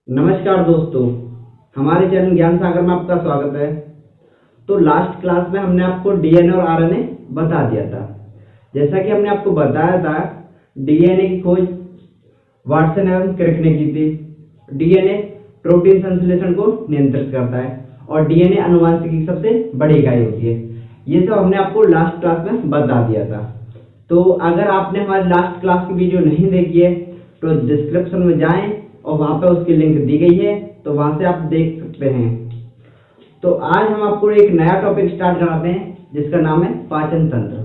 नमस्कार दोस्तों, हमारे चैनल ज्ञान सागर में आपका स्वागत है। तो लास्ट क्लास में हमने आपको डीएनए और आरएनए बता दिया था। जैसा कि हमने आपको बताया था, डीएनए की खोज वाटसन एवं क्रिक ने की थी। डीएनए प्रोटीन संश्लेषण को नियंत्रित करता है और डीएनए आनुवंशिकी की सबसे बड़ी इकाई होती है। ये सब हमने आपको लास्ट क्लास में बता दिया था। तो अगर आपने हमारी लास्ट क्लास की वीडियो नहीं देखी है तो डिस्क्रिप्शन में जाएं और वहां पे उसकी लिंक दी गई है, तो वहां से आप देख सकते हैं। तो आज हम आपको एक नया टॉपिक स्टार्ट कराते हैं जिसका नाम है पाचन तंत्र।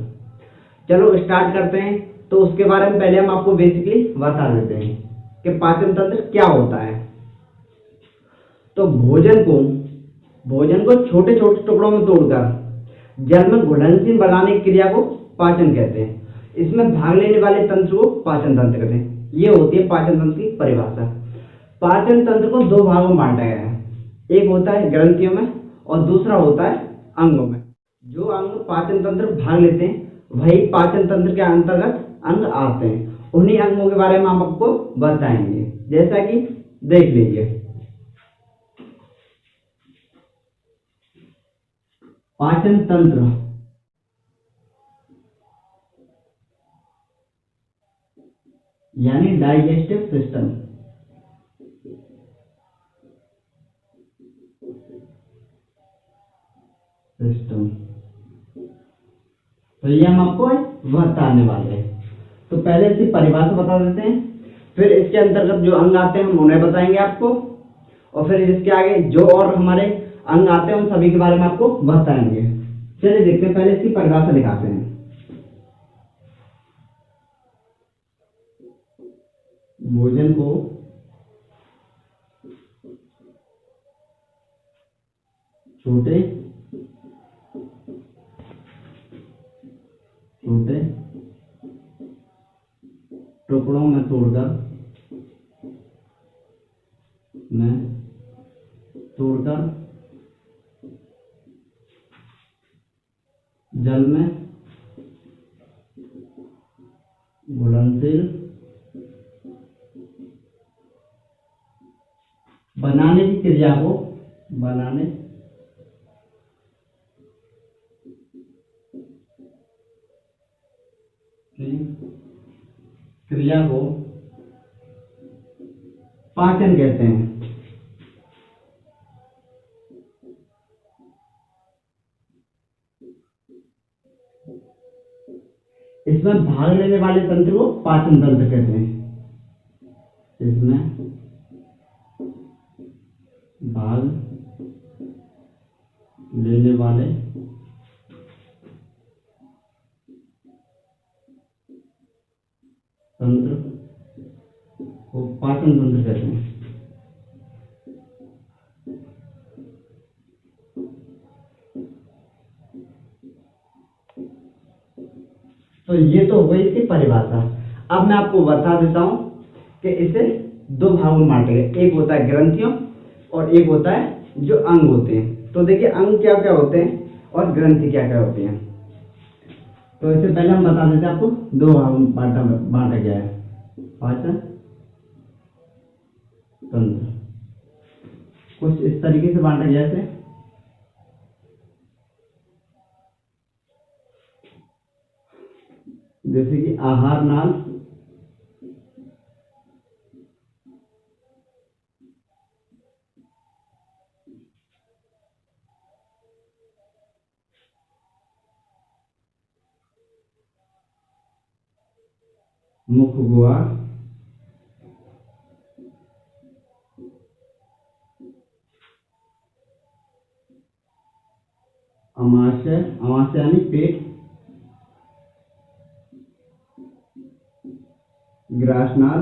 चलो स्टार्ट करते हैं। तो उसके बारे में पहले हम आपको बेसिकली बता देते हैं कि पाचन तंत्र क्या होता है। तो भोजन को छोटे छोटे टुकड़ों में तोड़कर जल में घुलनशील बनाने की क्रिया को पाचन कहते हैं। इसमें भाग लेने वाले तंत्र को पाचन तंत्र कहते हैं। ये होती है पाचन तंत्र की परिभाषा। पाचन तंत्र को दो भागों में बांटा गया है, एक होता है ग्रंथियों में और दूसरा होता है अंगों में। जो अंग पाचन तंत्र भाग लेते हैं वही पाचन तंत्र के अंतर्गत अंग आते हैं। उन्हीं अंगों के बारे में हम आपको बताएंगे, जैसा कि देख लीजिए। पाचन तंत्र यानी डाइजेस्टिव सिस्टम। तो ये हम आपको बताने वाले हैं। तो पहले इसकी परिभाषा बता देते हैं, फिर इसके अंतर्गत जो अंग आते हैं हम उन्हें बताएंगे आपको, और फिर इसके आगे जो और हमारे अंग आते हैं उन सभी के बारे में आपको बताएंगे। चलिए देखते हैं, पहले इसकी परिभाषा दिखाते हैं। भोजन को छोटे टुकड़ों में तोड़कर जल में घुलनशील बनाने की क्रिया को पाचन कहते हैं। इसमें भाग लेने वाले तंत्र को पाचन तंत्र कहते हैं। इसमें भाग लेने वाले तंत्र को पाचन तंत्र कहते हैं। तो ये तो हो गई इसकी परिभाषा। अब मैं आपको बता देता हूं कि इसे दो भागों में बांटे गए, एक होता है ग्रंथियों और एक होता है जो अंग होते हैं। तो देखिए अंग क्या क्या होते हैं और ग्रंथि क्या क्या होती हैं। तो इससे पहले हम बता देते हैं आपको दो भागों में बांटा गया है पाचन तंत्र। कुछ इस तरीके से बांटा गया है, जैसे कि आहार नाल, मुख गुहा, अमाशय यानी पेट, ग्रासनाल,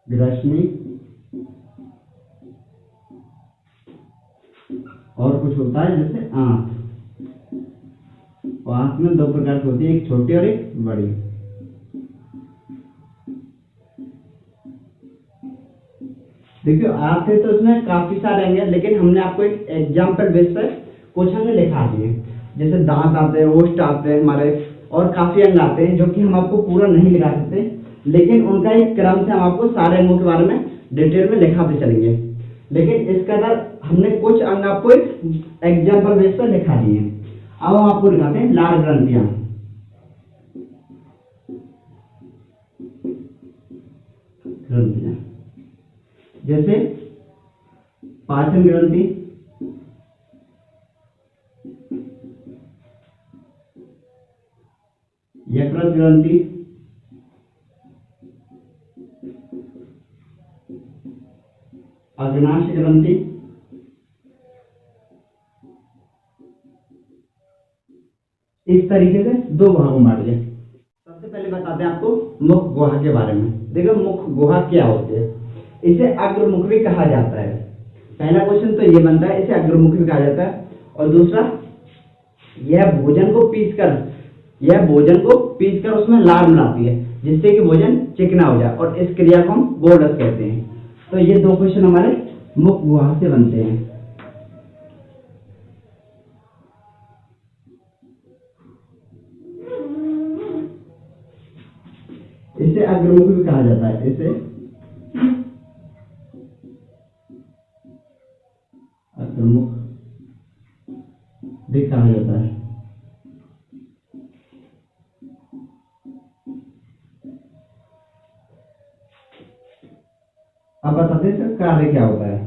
ग्रसनी और कुछ होता है जैसे आंख। आंख में दो प्रकार की होती है, एक छोटी और एक बड़ी। देखिए आंख है तो इसमें काफी सारे अंग हैं, लेकिन हमने आपको एक एग्जाम्पल बेस पर कुछ अंग लिखा दिए। जैसे दांत आते हैं, ओष्ठ आते हैं हमारे, और काफी अंग आते हैं जो कि हम आपको पूरा नहीं लिखा सकते, लेकिन उनका एक क्रम से हम आपको सारे अंगों के बारे में डिटेल में लिखाते चलेंगे। लेकिन इसके अंदर हमने कुछ अंग आपको एक एग्जाम्पल बेस पर लिखा दिए हैं। अब हम आपको दिखाते हैं लार ग्रंथियां। ग्रंथियां जैसे पाचन ग्रंथि, यकृत ग्रंथि, अग्नाशय ग्रंथि, इस तरीके से दो भागों में बांट दिया। सबसे पहले बताते हैं आपको मुख गुहा के बारे में। देखो मुख गुहा क्या होती है। इसे अग्रमुख भी कहा जाता है। पहला क्वेश्चन तो ये बनता है, इसे अग्रमुख भी कहा जाता है। और दूसरा, यह भोजन को पीसकर उसमें लार मिलाती है जिससे कि भोजन चिकना हो जाए, और इस क्रिया को हम बोलस कहते हैं। तो ये दो क्वेश्चन हमारे मुख गुहा से बनते हैं। इसे अग्रमुख भी कहा जाता है। इसे अग्रमुख भी कहा जाता है। अब बताते हैं इसका कार्य क्या होता है।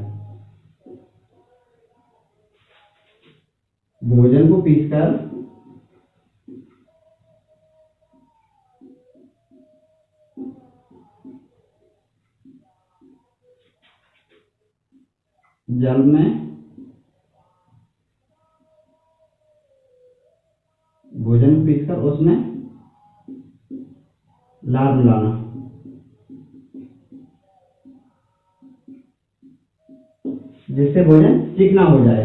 भोजन को पीसकर जल में भोजन पीसकर उसमें लार मिलाना, जिससे भोजन चिकना हो जाए।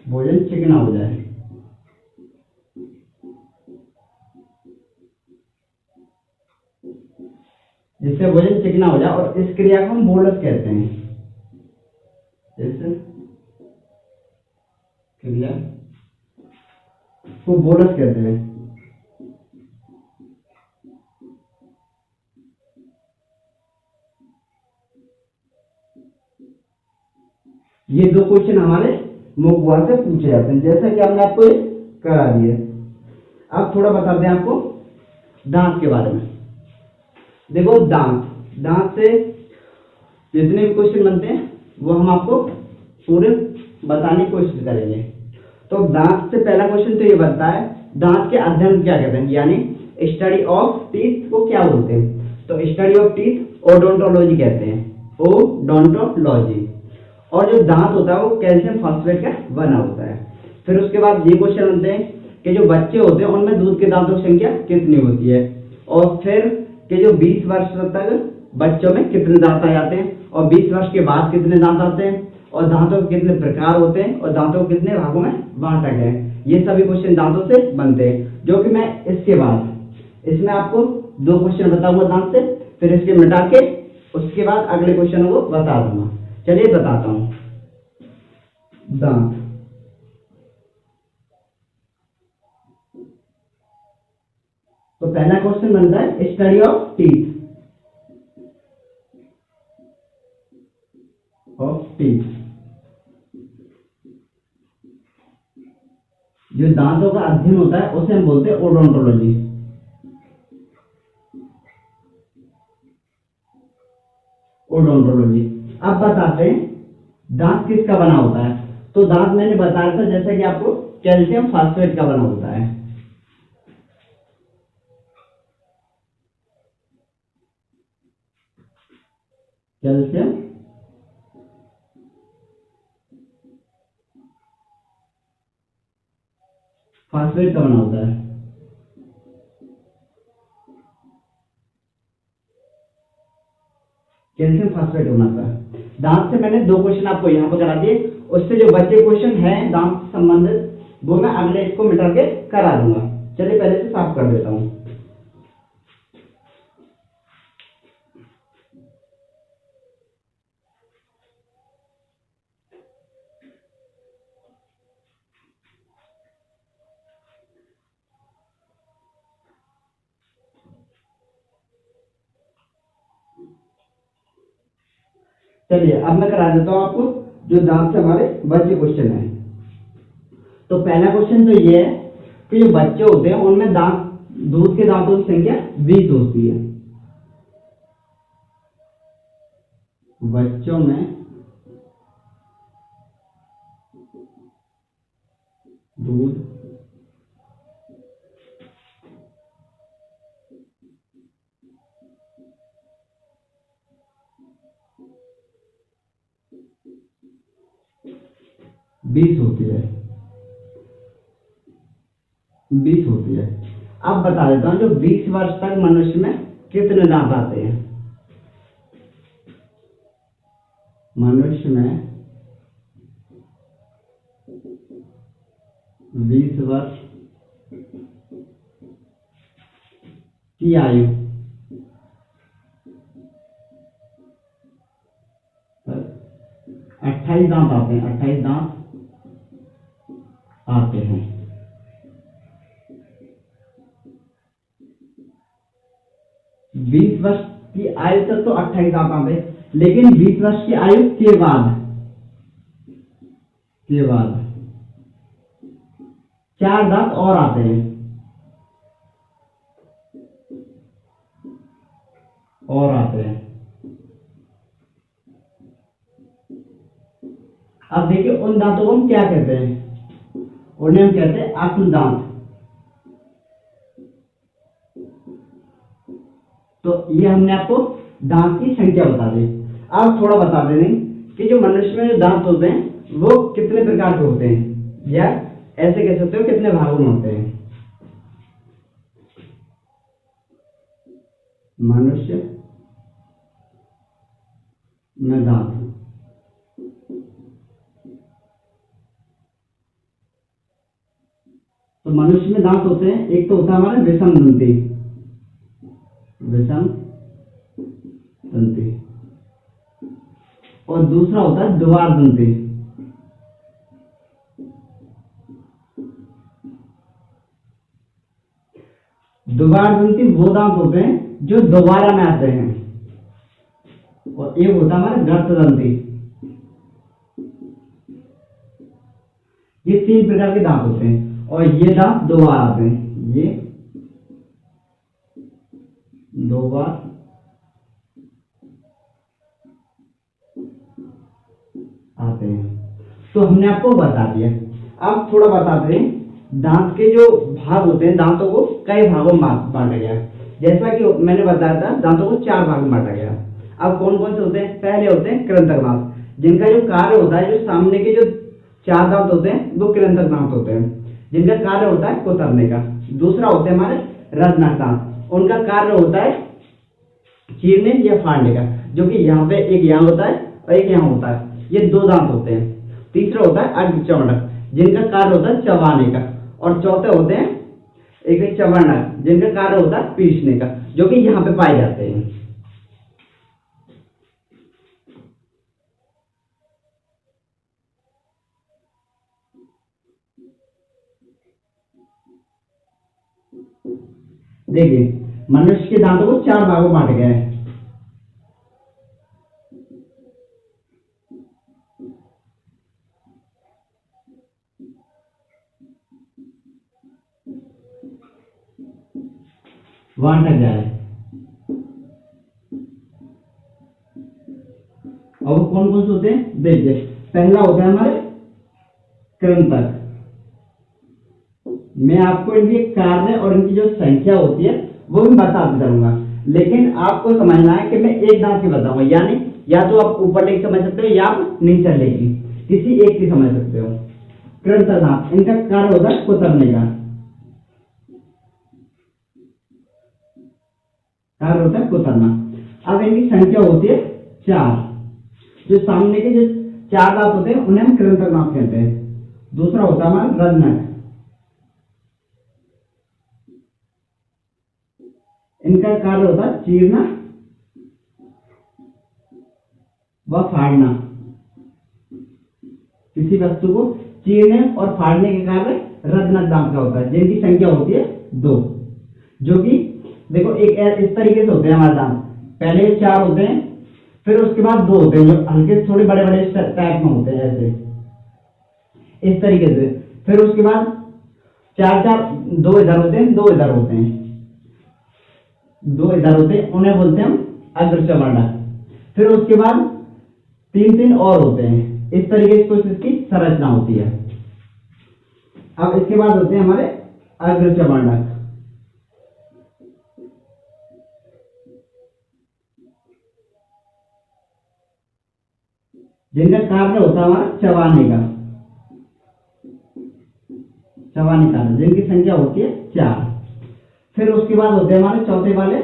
भोजन चिकना हो जाए। जिससे भोजन चिकना हो जाए, और इस क्रिया को हम बोलस कहते हैं। इस क्रिया को बोलस कहते हैं। ये दो क्वेश्चन हमारे मुख गुहा से पूछे जाते हैं, जैसा कि हमने आपको ये करा दिया। अब थोड़ा बताते हैं आपको दांत के बारे में। देखो दांत से जितने भी क्वेश्चन बनते हैं वो हम आपको पूरे बताने की कोशिश करेंगे। तो दांत से पहला क्वेश्चन तो ये बनता है, दांत के अध्ययन क्या कहते हैं, यानी स्टडी ऑफ टीथ को क्या बोलते हैं। तो स्टडी ऑफ टीथ ओडोंटोलॉजी कहते हैं, ओडोंटोलॉजी। और जो दांत होता है वो कैल्शियम फॉस्फेट का बना होता है। फिर उसके बाद ये क्वेश्चन बनते हैं कि जो बच्चे होते हैं उनमें दूध के दांतों की संख्या कितनी होती है, और फिर कि जो 20 वर्ष तक बच्चों में कितने दांत आ जाते हैं, और 20 वर्ष के बाद कितने दांत आते हैं, और दांतों के कितने प्रकार होते हैं, और दांतों को कितने भागों में बांटा गया है। ये सभी क्वेश्चन दांतों से बनते हैं, जो कि मैं इसके बाद इसमें आपको दो क्वेश्चन बताऊंगा दांत से, फिर इसके मिटा के उसके बाद अगले क्वेश्चन को बता दूंगा। चलिए बताता हूं। दांत, तो पहला क्वेश्चन बनता है स्टडी ऑफ टीथ। जो दांतों का अध्ययन होता है उसे हम बोलते हैं ओडोंटोलॉजी। अब बताते हैं दांत किसका बना होता है। तो दांत मैंने बताया था जैसा कि आपको कैल्शियम फॉस्फेट का बना होता है। कैल्शियम फॉस्फेट का बना होता है। कैल्शियम फॉस्फेट होना था। दांत से मैंने दो क्वेश्चन आपको यहाँ पर करा दिए, उससे जो बचे क्वेश्चन हैं दांत से संबंधित वो मैं अगले इसको मिटा के करा दूंगा। चलिए पहले से साफ कर देता हूँ। चलिए अब मैं करा देता हूँ आपको जो दांत से हमारे बच्चे क्वेश्चन है। तो पहला क्वेश्चन तो ये है कि जो बच्चे होते हैं उनमें दांत, दूध के दांतों की संख्या 20 होती है। बच्चों में दूध बीस होती है, 20 होती है। अब बता देता हूं जो 20 वर्ष तक मनुष्य में कितने दांत आते हैं। मनुष्य में 20 वर्ष की आयु पर 28 दांत आते हैं, 28 दांत आते हैं। बीस वर्ष की आयु तक तो 28 दांत आते हैं, लेकिन 20 वर्ष की आयु के बाद 4 दांत और आते हैं, अब देखिए उन दांतों को हम क्या कहते हैं, उन्हें हम कहते हैं आकुल दांत। तो ये हमने आपको दांत की संख्या बता दी। अब थोड़ा बता दें कि जो मनुष्य में जो दांत होते हैं वो कितने प्रकार के होते हैं, या ऐसे कह सकते हो कितने भागों में होते हैं। मनुष्य में दांत तो मनुष्य में दांत होते हैं, एक तो होता है हमारा विषम दंती, और दूसरा होता है द्वार दंती। द्वार दंती वो दांत होते हैं जो दोबारा में आते हैं, और एक होता है हमारा गर्त दंती। ये 3 प्रकार के दांत होते हैं, और ये दांत 2 बार आते हैं, ये 2 बार आते हैं। तो हमने आपको बता दिया। अब थोड़ा बताते हैं दांत के जो भाग होते हैं, दांतों को कई भागों में बांटा गया है। जैसा कि मैंने बताया था दांतों को 4 भाग में बांटा गया। अब कौन कौन से होते हैं? पहले होते हैं कृंतक दांत, जिनका जो कार्य होता है, जो सामने के जो 4 दांत होते हैं वो कृंतक दांत होते हैं, जिनका कार्य होता है कुतरने का। दूसरा होते हैं हमारे रत्नक दांत, उनका कार्य होता है चीरने या फाड़ने का, जो कि यहाँ पे एक यहाँ होता है और एक यहाँ होता है, ये 2 दांत होते हैं। तीसरा होता है अर्धचमड़क, जिनका कार्य होता है चबाने का, और चौथे होते हैं एक चवर्णक, जिनका कार्य होता है पीसने का, जो कि यहाँ पे पाए जाते हैं। देखिए मनुष्य के दांतों को 4 भागों में बांटा गया है। बांटा गया है, और कौन कौन से होते हैं? देखिए पहला होता है हमारे कृंतक। मैं आपको इनके कार्य और इनकी जो संख्या होती है वो भी बताते जाऊंगा, लेकिन आपको समझना है कि मैं एक दांत की बताऊंगा, यानी या तो आप ऊपर लेके समझ सकते हो या आप नीचे लेके किसी एक की समझ सकते हो। कृंतक दांत, इनका कार्य होता है कुतरने का, कार्य होता है कुतरना। अब इनकी संख्या होती है 4। जो सामने के जो 4 दांत होते हैं उन्हें हम कृंतक दांत कहते हैं। दूसरा होता है हमारा रत्नक, इनका कार्य होता है चीरना व फाड़ना, किसी वस्तु को चीरने और फाड़ने के कार्य रत्नक दांत का होता है, जिनकी संख्या होती है 2। जो कि देखो एक इस तरीके से होते हैं हमारे दांत, पहले 4 होते हैं, फिर उसके बाद दो होते हैं जो हल्के थोड़े बड़े बड़े टाइप में होते हैं, ऐसे इस तरीके से। फिर उसके बाद चार चार, दो इधर होते हैं, दो इधर होते हैं, दो इधर होते हैं, उन्हें बोलते हैं हम अग्रचर्मणक। फिर उसके बाद तीन तीन और होते हैं, इस तरीके से कुछ इसकी संरचना होती है। अब इसके बाद होते हैं हमारे अग्रचर्मणक, जिनका कार्य होता है हमारा चबाने का, चबाने का, जिनकी संख्या होती है 4। फिर उसके बाद होते हैं हमारे चौथे वाले,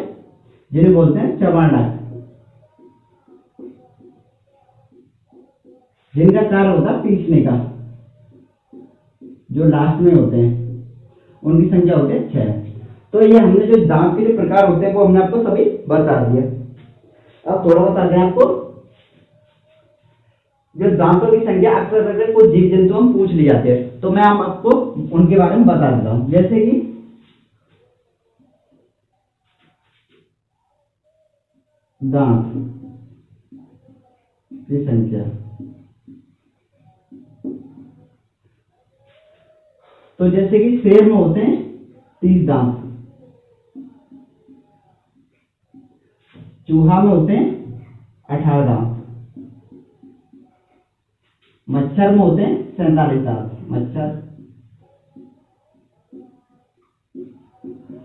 जिन्हें बोलते हैं चबाणक, जिनका कार्य होता है पीसने का, जो लास्ट में होते हैं, उनकी संख्या होती है 6। तो ये हमने जो दांत के जो प्रकार होते हैं वो हमने आपको सभी बता दिए। अब थोड़ा बताते हैं आपको, जो दांतों की संख्या अक्सर करके कुछ जीव जंतु हम पूछ लिए जाते हैं, तो मैं आपको उनके बारे में बता देता हूं। जैसे कि दांत की संख्या, तो जैसे कि शेर में होते हैं 30 दांत, चूहा में होते हैं 18 दांत, मच्छर में होते हैं 47 दांत, मच्छर,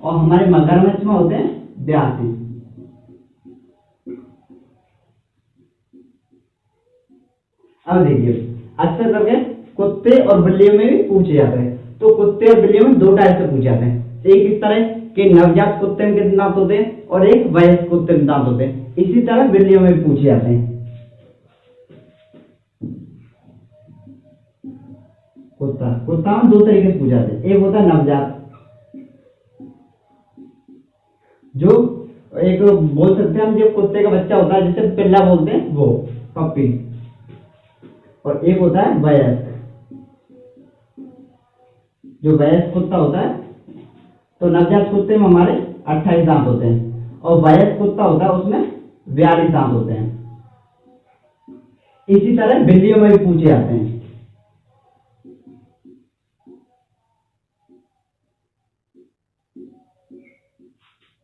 और हमारे मगरमच्छ में होते हैं 82। अब देखिए, अक्सर करके कुत्ते और बिल्लियों में भी पूछे जाते हैं, तो कुत्ते और बिल्लियों में दो टाइप से पूछे जाते हैं। एक इस तरह के नवजात कुत्ते में कितने दांत होते हैं, और एक वयस्क कुत्ते में दांत होते हैं। इसी तरह बिल्लियों में भी पूछे जाते हैं। कुत्ता में दो तरीके से पूछे जाते हैं, एक होता है नवजात, जो एक बोल सकते हैं हम, जो कुत्ते का बच्चा होता है जिसे पिल्ला बोलते हैं, वो पप्पी, और एक होता है वयस्क। जो वयस्क कुत्ता होता है, तो नवजात कुत्ते में हमारे 28 दांत होते हैं, और वयस्क कुत्ता होता है उसमें 42 दांत होते हैं। इसी तरह बिल्लियों में भी पूछे जाते हैं।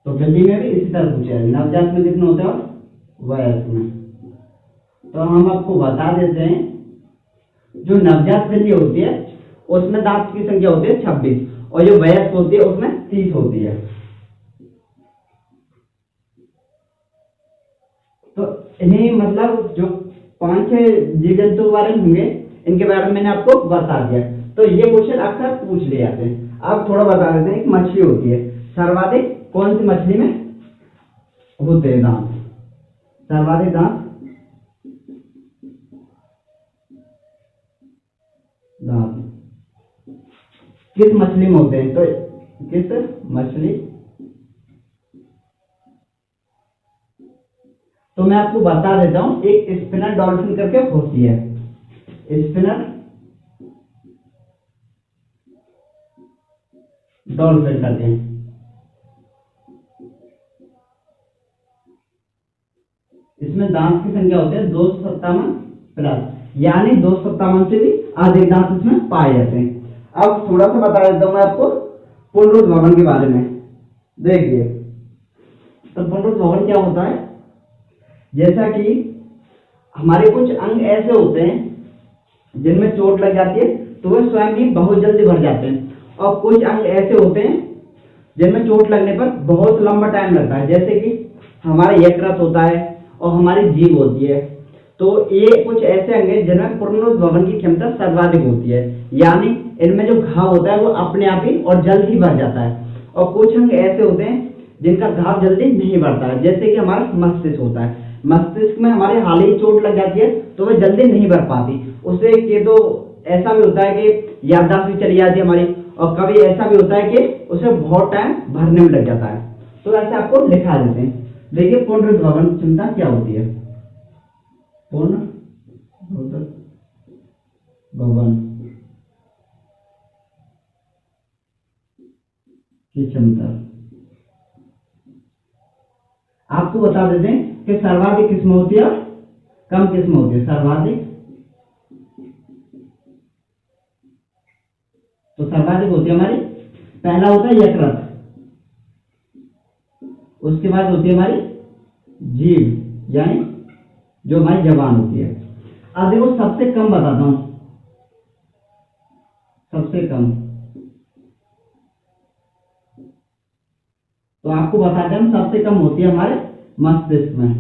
तो बिल्ली में भी इसी तरह पूछा है, नवजात में कितने होते हैं और वयस्क में। तो हम आपको बता देते हैं, जो नवजात बिल्ली होती है उसमें दांत की संख्या होती है 26, और जो वयस्क होती है उसमें 30 होती है। तो इन्हें मतलब जो 5-6 जीव जंतु बारे में होंगे, इनके बारे में मैंने आपको बता दिया। तो ये क्वेश्चन अक्सर पूछ लिए जाते हैं। अब थोड़ा बता देते हैं, एक मछली होती है, सर्वाधिक कौन सी मछली में होते हैं दांत? सर्वाधिक दांत, दांत किस मछली में होते हैं? तो किस मछली, तो मैं आपको बता देता हूं, एक स्पिनर डॉल्फिन करके होती है, स्पिनर डॉल्फिन करते हैं। इसमें दांत की संख्या होती है 257 प्लस, यानी 257 से भी अधिक दांत इसमें पाए जाते हैं। अब थोड़ा सा बता देता हूं मैं आपको पुनरुत्थ भवन के बारे में। देखिए, तो पुनरुत्थ भवन क्या होता है? जैसा कि हमारे कुछ अंग ऐसे होते हैं जिनमें चोट लग जाती है तो वे स्वयं ही बहुत जल्दी भर जाते हैं, और कुछ अंग ऐसे होते हैं जिनमें चोट लगने पर बहुत लंबा टाइम लगता है, जैसे कि हमारा यकृत होता है और हमारी जीभ होती है। तो ये कुछ ऐसे अंग हैं जिनमें पुनरुत्थ भवन की क्षमता सर्वाधिक होती है, यानी इनमें जो घाव होता है वो अपने आप ही और जल्द ही भर जाता है। और कुछ अंग ऐसे होते हैं जिनका घाव जल्दी नहीं बढ़ता है, जैसे कि हमारा मस्तिष्क होता है। मस्तिष्क में हमारे हाल ही चोट लग जाती है तो वह जल्दी नहीं भर पाती, उससे के तो ऐसा भी होता है कि याददाश्त भी चली जाती है हमारी, और कभी ऐसा भी होता है कि उसे बहुत टाइम भरने में लग जाता है। तो ऐसे आपको लिखा देते हैं। देखिए, पुनरुत्थ भवन क्षमता क्या होती है? पुनरुत्थ भवन की क्षमता आपको बता देते हैं, कि सर्वाधिक किस्म होती है और कम किस्म होती है। सर्वाधिक, तो सर्वाधिक होती है हमारी, पहला होता है यकृत, उसके बाद होती है हमारी जीभ यानी जो हमारी जबान होती है। अब देखो सबसे कम बताता हूं, सबसे कम, तो आपको बताते हैं सबसे कम होती है हमारे मस्तिष्क में।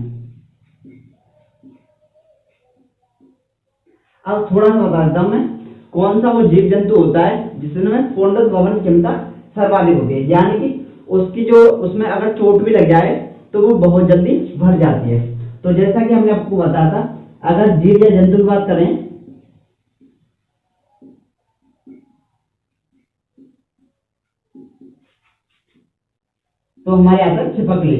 अब थोड़ा सा बता देता हूं मैं, कौन सा वो जीव जंतु होता है जिसमें पुंडक भवन क्षमता सर्वाधिक होती है, यानी कि उसकी जो, उसमें अगर चोट भी लग जाए तो वो बहुत जल्दी भर जाती है। तो जैसा कि हमने आपको बताया था, अगर जीव या जंतु की बात करें तो हमारे आता है छिपकली।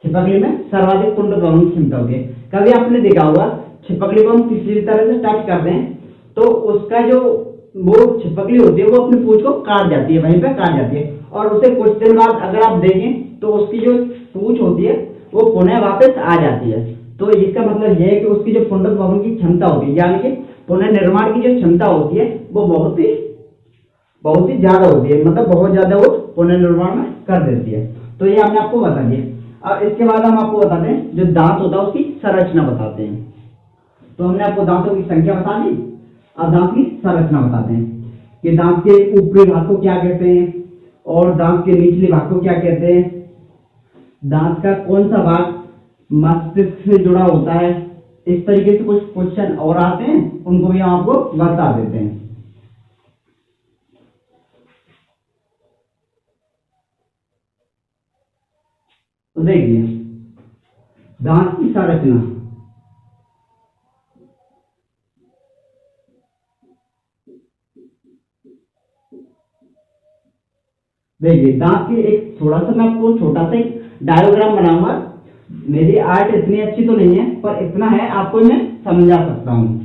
छिपकली में सर्वाधिक पुंडक भवन की क्षमता होती है। कभी आपने देखा होगा छिपकली को हम किसी भी तरह से टच करते हैं तो उसका जो वो छिपकली होती है वो अपनी पूंछ को काट जाती है, वहीं पे काट जाती है, और उसे कुछ दिन बाद अगर आप देखें तो उसकी जो पूंछ होती है वो पुनः वापस आ जाती है। तो इसका मतलब यह है कि उसकी जो पुंडक भवन की क्षमता होती है, यानी कि पुनः निर्माण की जो क्षमता होती है वो बहुत ही ज्यादा होती है, मतलब बहुत ज्यादा वो पुनर्निर्माण में कर देती है। तो ये हमने आपको बता दिया। अब इसके बाद हम आपको बताते हैं जो दांत होता है उसकी संरचना बताते हैं। तो हमने आपको दांतों की संख्या बता दी, अब दांत की संरचना बताते हैं कि दांत के ऊपरी भाग को क्या कहते हैं और दांत के निचले भाग को क्या कहते हैं, दांत का कौन सा भाग मस्तिष्क से जुड़ा होता है। इस तरीके से कुछ क्वेश्चन और आते हैं, उनको भी हम आपको बता देते हैं। तो देखिए दांत की संरचना, देखिए दांत के एक थोड़ा सा मैं आपको छोटा सा एक डायग्राम बनाऊंगा। मेरी आर्ट इतनी अच्छी तो नहीं है पर इतना है आपको मैं समझा सकता हूं।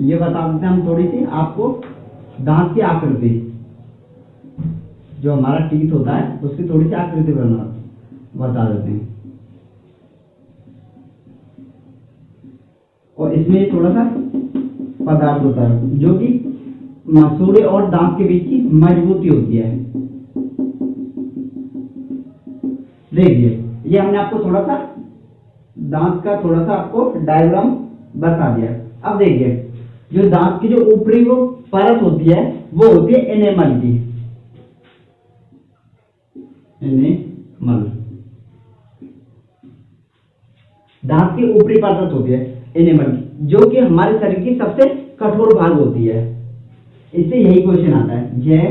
ये बता देते हैं हम थोड़ी सी आपको दांत की आकृति, जो हमारा टीथ होता है उसकी थोड़ी सी आकृति बता देते हैं। और इसमें थोड़ा सा पदार्थ होता है जो कि मसूड़े और दांत के बीच की मजबूती होती है। देखिए ये हमने आपको थोड़ा सा दांत का थोड़ा सा आपको डायग्राम बता दिया। अब देखिए जो दांत की जो ऊपरी वो परत होती है वो होती है एनेमल की, एनेमल, दांत की ऊपरी परत होती है एनेमल की, जो कि हमारे शरीर की सबसे कठोर भाग होती है। इससे यही क्वेश्चन आता है, यह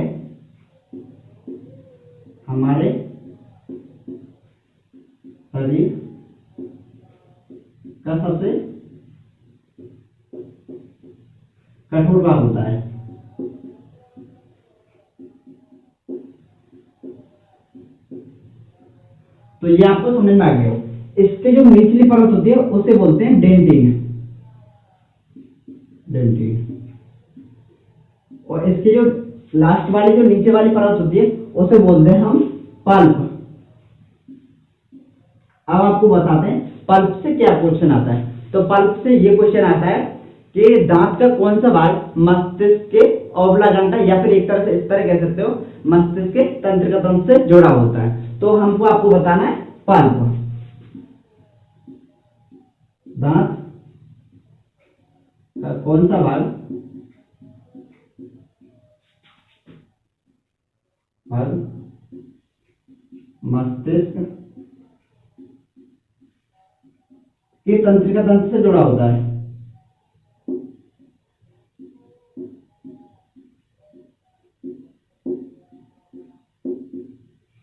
हमारे शरीर का सबसे कठोर भाग होता है। तो ये आपको समझ में आ गया। इसके जो निचली परत होती है उसे बोलते हैं डेंटिन, डेंटिन, और इसके जो लास्ट वाली जो नीचे वाली परत होती है उसे बोलते हैं हम पल्प। अब आपको बताते हैं पल्प से क्या क्वेश्चन आता है। तो पल्प से ये क्वेश्चन आता है कि दांत का कौन सा भाग मस्तिष्क के ओवलागंटा या फिर एक तरह से इस तरह कह सकते हो मस्तिष्क के तंत्रिका तंत्र से जुड़ा होता है। तो हमको आपको बताना है पल्प, दांत का कौन सा भाग मस्तिष्क तंत्रिका तंत्र से जुड़ा होता है,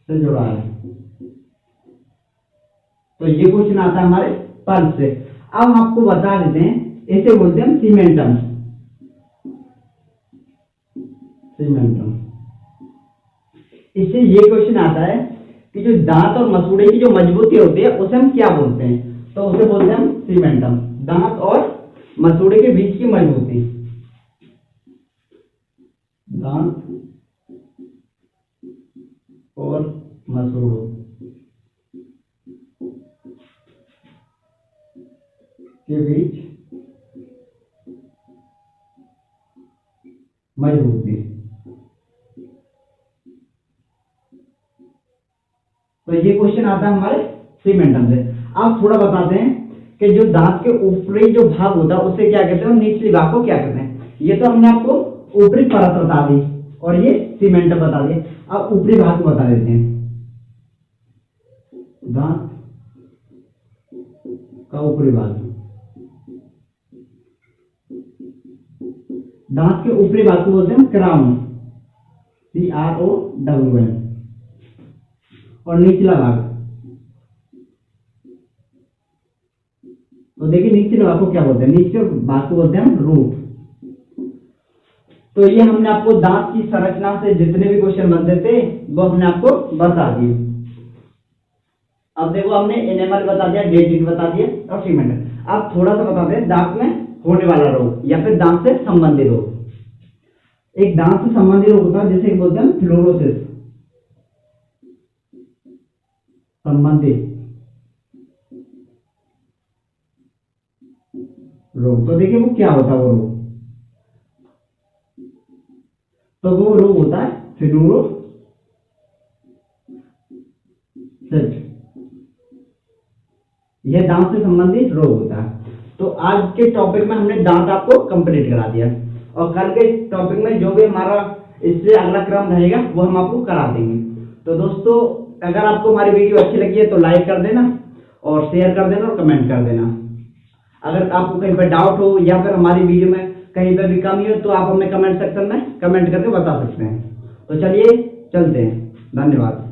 से जुड़ा है। तो ये क्वेश्चन आता है हमारे पल्स से। अब हम आपको बता देते हैं, इसे बोलते हैं सीमेंटम। सीमेंटम, इससे ये क्वेश्चन आता है कि जो दांत और मसूड़े की जो मजबूती होती है उसे हम क्या बोलते हैं, तो उसे बोलते हैं हम सीमेंटम। दांत और मसूड़े के बीच की मजबूती, दांत और मसूड़ों के बीच मजबूती। तो ये क्वेश्चन आता है हमारे सीमेंटम से। आप थोड़ा बताते हैं कि जो दांत के ऊपरी जो भाग होता है उसे क्या कहते हैं और निचली भाग को क्या कहते हैं। ये तो हमने आपको ऊपरी परत बता दी और ये सीमेंटम बता दिए। अब ऊपरी भाग को बता देते हैं। दांत का ऊपरी भाग, दांत के ऊपरी भाग को बोलते हैं क्राउन, CROWN। और निचला भाग, तो देखिए निचले भाग को क्या बोलते हैं, निचले भाग को बोलते हैं हम रूट। तो ये हमने आपको दांत की संरचना से जितने भी क्वेश्चन बनते थे वो हमने आपको बता दिए। अब देखो हमने एनिमल बता दिया, डेंटिन बता दिया और सीमेंट। अब थोड़ा सा बताते हैं दांत में होने वाला रोग या फिर दांत से संबंधित रोग। एक दांत से संबंधित रोग होता है जिसे बोलते हैं फ्लोरोसिस, संबंधित रोग। तो देखिए वो क्या होता है वो रोग, तो वो रोग होता है फ्लोरोसिस। यह दांत से संबंधित रोग होता है। तो आज के टॉपिक में हमने दांत आपको कंप्लीट करा दिया और कल के टॉपिक में जो भी हमारा इससे अगला क्रम रहेगा वो हम आपको करा देंगे। तो दोस्तों अगर आपको हमारी वीडियो अच्छी लगी है तो लाइक कर देना और शेयर कर देना और कमेंट कर देना। अगर आपको कहीं पर डाउट हो या फिर हमारी वीडियो में कहीं पर भी कमी हो तो आप हमें कमेंट सेक्शन में कमेंट करके बता सकते हैं। तो चलिए चलते हैं, धन्यवाद।